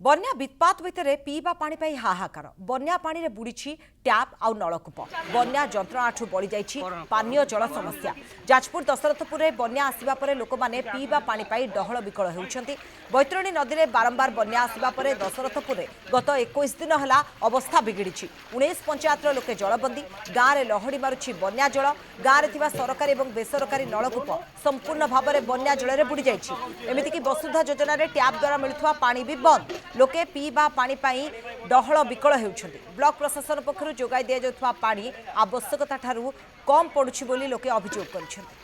बन्या वित्पात भितर पीवा पानी पाई हाहाकार बन्या पानी रे बुड़ी टैप आउ नलकूप बन्या जंत्रणाठू बढ़ी जाइछि पानीय जल समस्या। जाजपुर दशरथपुर में बन्या आसिबा परे लोक माने पीवा पानी पाई डहल विकल होउछंती। बैतरणी नदी में बारंबार बन्या आसिबा परे दशरथपुर में गत 21 दिन हला अवस्था बिगिड़ी। 19 पंचायतर लोके जलबंदी गाँव में लहड़ी मारुछि बन्या जल। गाँव में थिबा सरकारी और बेसरकारी नलकूप संपूर्ण भाव में बन्या जल बुड़ी जाइछि। एमितिकी वसुधा योजना रे टैप द्वारा मिलुवा पानी भी बंद। लोके पीवा पानी पाई डहल विकल होउछंती। ब्लॉक प्रशासन पक्षरु जोगाई दिया जाउथवा पानी आवश्यकता ठारू कम पड़ुछि बोली लोके अभियोग करिसेंती।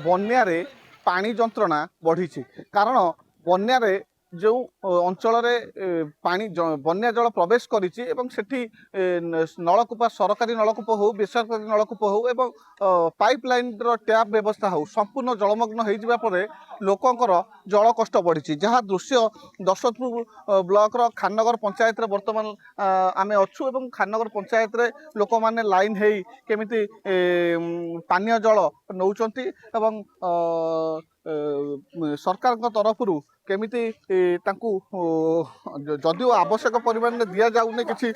बन्या रे पानी जंत्रणा बढ़ी कारण बन्या रे जो अंचल पानी बन्या जल प्रवेश करिछि एवं सेठी नलकूप सरकारी नलकूप हो बेसरकारी नलकूप हो एवं पाइपलाइन टैप व्यवस्था हो संपूर्ण जलमग्न हो जावा परे लोकंकर जल कष्ट बढ़ी जहाँ दृश्य दशरथपुर ब्लॉक खाननगर पंचायत वर्तमान आम अच्छु एवं खाननगर पंचायत लोक मैंने लाइन है केमिति पानीय जल नौचंती एवं सरकार तरफ केमिति जदिव आवश्यक परिमाण में दि जाऊनी कि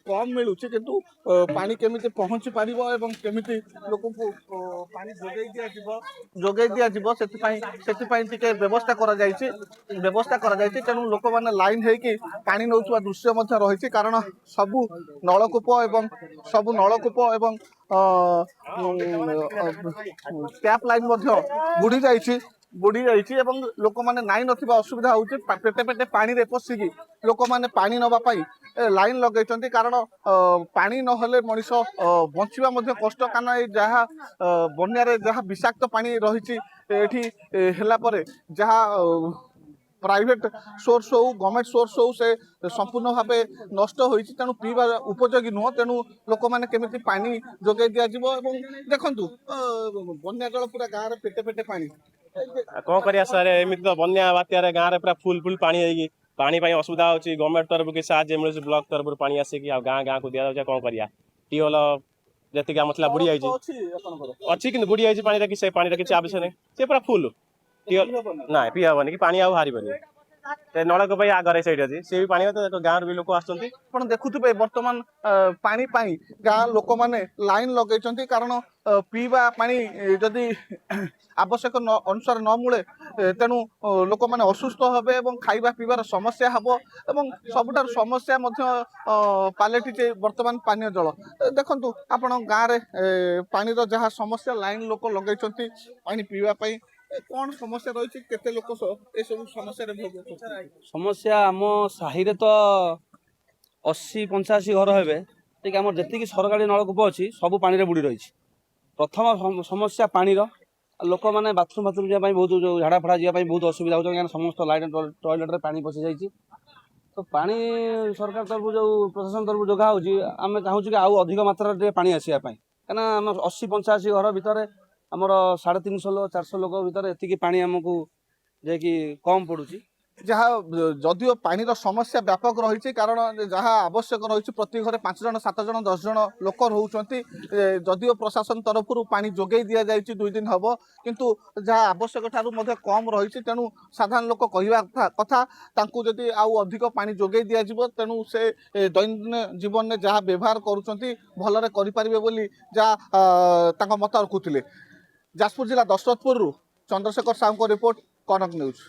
कम मिलूँ किंतु पानी केमिति पहुँची पार एवं केमिति लोक पानी जोगे दिज्व व्यवस्था कर तेणु लोक मैंने लाइन होगी पानी नौचुवा दृश्य रही कारण सबू नलकूप एवं टैप लाइन बुड़ी जाइए लोक मैंने नाई नथिबा असुविधा होउछि पेटे पेटे पानी रे पसिकी लोक मैंने पानी नबा लाइन लगे कारण पानी नहले मनीष बंचवा कष्ट कारण जहाँ बन्या रे जहाँ विषाक्त पानी रही जहाँ प्राइवेट सोर्स हो गवर्नमेंट सोर्स हो से संपूर्ण भाव नष्ट होती तेणु पीवा उपयोगी नुह तेणु लोक मैंने केमिति पानी जोगे दिज्व देखु बन्या जल पूरा गाँव पेटे पेटे पानी कौन करिया सर एमती तो बन्या बात्यार गाँव में पूरा फुल फुल पानी होगी पानी असुविधा होची गवर्नमेंट तरफ कि साहय मिलूँ ब्लॉक तरफ पानी आसिक गाँ गाँव को दि जाए कौन करिया टीओल जी आम था बुड़ी अच्छी कि बुड़ी जाइए पानी से पानी किसी आवश्यक नहीं से पूरा फुल ना पी हेनी कि पानी आउ बाहर नलकूप आगे सही अच्छी सी भी पानी तो गाँव भी लोक आसुँच देखुए बर्तमान पानी पाई गाँव लोक मैंने लाइन लगे कारण पीवा पानी जदि आवश्यक अनुसार न मिले तेणु लोक मैंने असुस्थ हे और खाइबा पीबार समस्या हम और सबुठार समस्या पलटि बर्तमान पानीय जल देखु आपण गाँव में पानी जहाँ समस्या लाइन लोक लगे पानी पीवाई कौन समस्या रही केते लोक ए सब समस्या समस्या आम साहि तो 80-85 घर हे ठीक आम जी सरकारी नलकूप अच्छी सब पानी बुड़ी रही प्रथम समस्या पानी लोक मैंने बाथरूम फाथरूम जावाई बहुत जो झाड़ा फाड़ा जावाई बहुत असुविधा होती समस्त लाइन टॉयलेट पानी पशि जाइए तो पानी सरकार तरफ जो प्रशासन तरफ जगह होमें चाहूँ कि आउ अधिक मात्रा पानी आसापी कहीं 80-85 घर भितर आमर 350-400 लोक भर एति पानी आमको जे कम पड़ुची जहाँ जदिव पानी समस्या व्यापक रही कारण जहाँ आवश्यक रही प्रति घरे 5 जन 7 जन 10 जन लोक रोचंती जदिव प्रशासन तरफ पानी जोगे दि जाए 2 दिन हम किंतु जहाँ आवश्यक ठारू कम रही तेणु साधारण लोक कहवा कथा जदि आउ अधिक पानी जोगे दिज्व तेणु से दैनंदिन जीवन में जहाँ व्यवहार करुँच भलरे करें जहाँ मत रखुले। जाजपुर जिला दशरथपुर चंद्रशेखर साहू को रिपोर्ट कनक न्यूज।